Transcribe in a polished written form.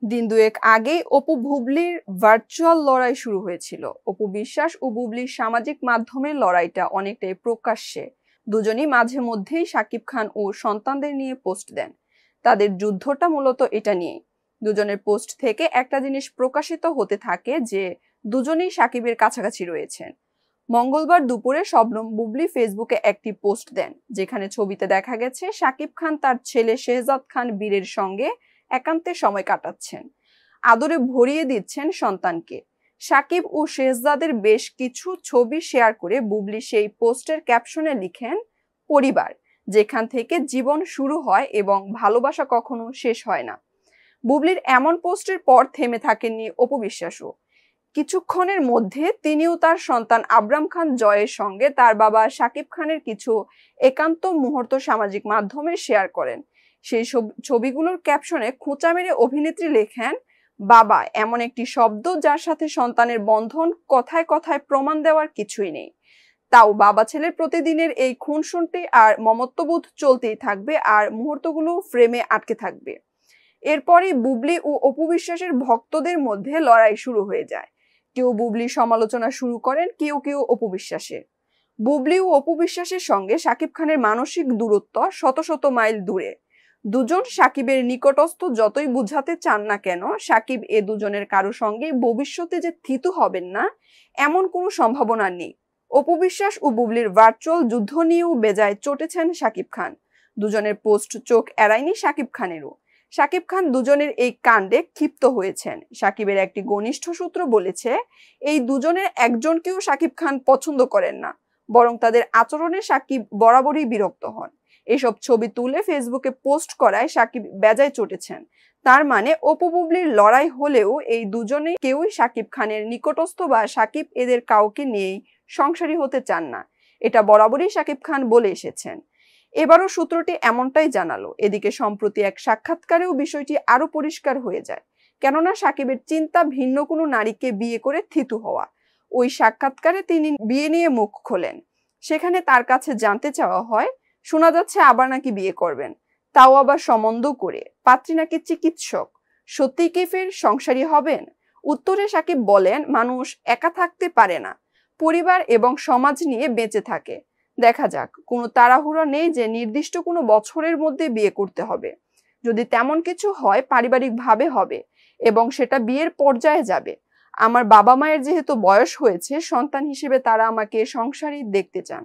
দিন দুয়েক আগেই অপু বুবলির ভার্চুয়াল লড়াই শুরু হয়েছিল। অপু বিশ্বাস ও বুবলির সামাজিক মাধ্যমের লড়াইটা অনেকটাই প্রকাশ্যে। দুজনই মাঝে মধ্যেই শাকিব খান ও সন্তানদের নিয়ে পোস্ট দেন। তাদের যুদ্ধটা মূলত এটা নিয়েই। দুজনের পোস্ট থেকে একটা জিনিস প্রকাশিত হতে থাকে যে দুজনেই শাকিবের কাছাকাছি রয়েছেন। মঙ্গলবার দুপুরে শবনম বুবলি ফেসবুকে একটি পোস্ট দেন, যেখানে ছবিতে দেখা গেছে শাকিব খান তার ছেলে শেহজাদ খান বীরের সঙ্গে একান্তে সময় কাটাচ্ছেন, আদরে ভরিয়ে দিচ্ছেন সন্তানকে। শাকিব ও শেহজাদের বেশ কিছু ছবি শেয়ার করে বুবলি সেই পোস্টের ক্যাপশনে লিখেন, পরিবার যেখান থেকে জীবন শুরু হয় এবং ভালোবাসা কখনো শেষ হয় না। বুবলির এমন পোস্টের পর থেমে থাকেননি অপু বিশ্বাসও। কিছুক্ষণের মধ্যে তিনিও তার সন্তান আবরাম খান জয়ের সঙ্গে তার বাবা শাকিব খানের কিছু একান্ত মুহূর্ত সামাজিক মাধ্যমে শেয়ার করেন। সেই ছবিগুলোর ক্যাপশনে খোঁচা মেরে অভিনেত্রী লেখেন, বাবা এমন একটি শব্দ যার সাথে সন্তানের বন্ধন কথায় কথায় প্রমাণ দেওয়ার কিছুই নেই। তাও বাবা ছেলের প্রতিদিনের এই খুনসুটি আর মমত্ববোধ চলতেই থাকবে, আর মুহূর্তগুলো ফ্রেমে আটকে থাকবে। এরপরই বুবলি ও অপু বিশ্বাসের ভক্তদের মধ্যে লড়াই শুরু হয়ে যায়। কেউ বুবলির সমালোচনা শুরু করেন, কেউ কেউ অপু বিশ্বাসের। বুবলি ও অপু বিশ্বাসের সঙ্গে শাকিব খানের মানসিক দূরত্ব শত শত মাইল দূরে। দুজন শাকিবের নিকটস্থ যতই বুঝাতে চান না কেন, শাকিব এ দুজনের কারো সঙ্গে ভবিষ্যতে যে থিতু হবেন না এমন কোনো সম্ভাবনা নেই। অপু বিশ্বাস ও বুবলির ভার্চুয়াল যুদ্ধ নিয়েও বেজায় চটেছেন শাকিব খান। দুজনের পোস্ট চোখ এড়ায়নি শাকিব খানেরও। শাকিব খান দুজনের এই কাণ্ডে ক্ষিপ্ত হয়েছেন। শাকিবের একটি ঘনিষ্ঠ সূত্র বলেছে, এই দুজনের একজনকেও শাকিব খান পছন্দ করেন না, বরং তাদের আচরণে শাকিব বরাবরই বিরক্ত হন। এসব ছবি তুলে ফেসবুকে পোস্ট করায় শাকিব বেজায় চটেছেন। তার মানে অপু বুবলির লড়াই হলেও এই দুজনে কেউই শাকিব খানের নিকটস্থ বা শাকিব এদের কাউকে নিয়েই সংসারী হতে চান না। এটা বরাবরই শাকিব খান বলে এসেছেন। এবারও সূত্রটি এমনটাই জানালো। এদিকে সম্প্রতি এক সাক্ষাৎকারেও বিষয়টি আরো পরিষ্কার হয়ে যায়, কেননা শাকিবের চিন্তা ভিন্ন কোনো নারীকে বিয়ে করে থিতু হওয়া। ওই সাক্ষাৎকারে তিনি বিয়ে নিয়ে মুখ খোলেন। সেখানে তার কাছে জানতে চাওয়া হয়, শোনা যাচ্ছে আবার নাকি বিয়ে করবেন, তাও আবার সম্বন্ধ করে, পাত্রী নাকি চিকিৎসক, সত্যি কি ফের সংসারী হবেন? উত্তরে শাকিব বলেন, মানুষ একা থাকতে পারে না, পরিবার এবং সমাজ নিয়ে বেঁচে থাকে। দেখা যাক, কোনো তাড়াহুড়ো নেই যে নির্দিষ্ট কোনো বছরের মধ্যে বিয়ে করতে হবে। যদি তেমন কিছু হয় পারিবারিকভাবে হবে এবং সেটা বিয়ের পর্যায়ে যাবে। আমার বাবা মায়ের যেহেতু বয়স হয়েছে, সন্তান হিসেবে তারা আমাকে সংসারী দেখতে চান।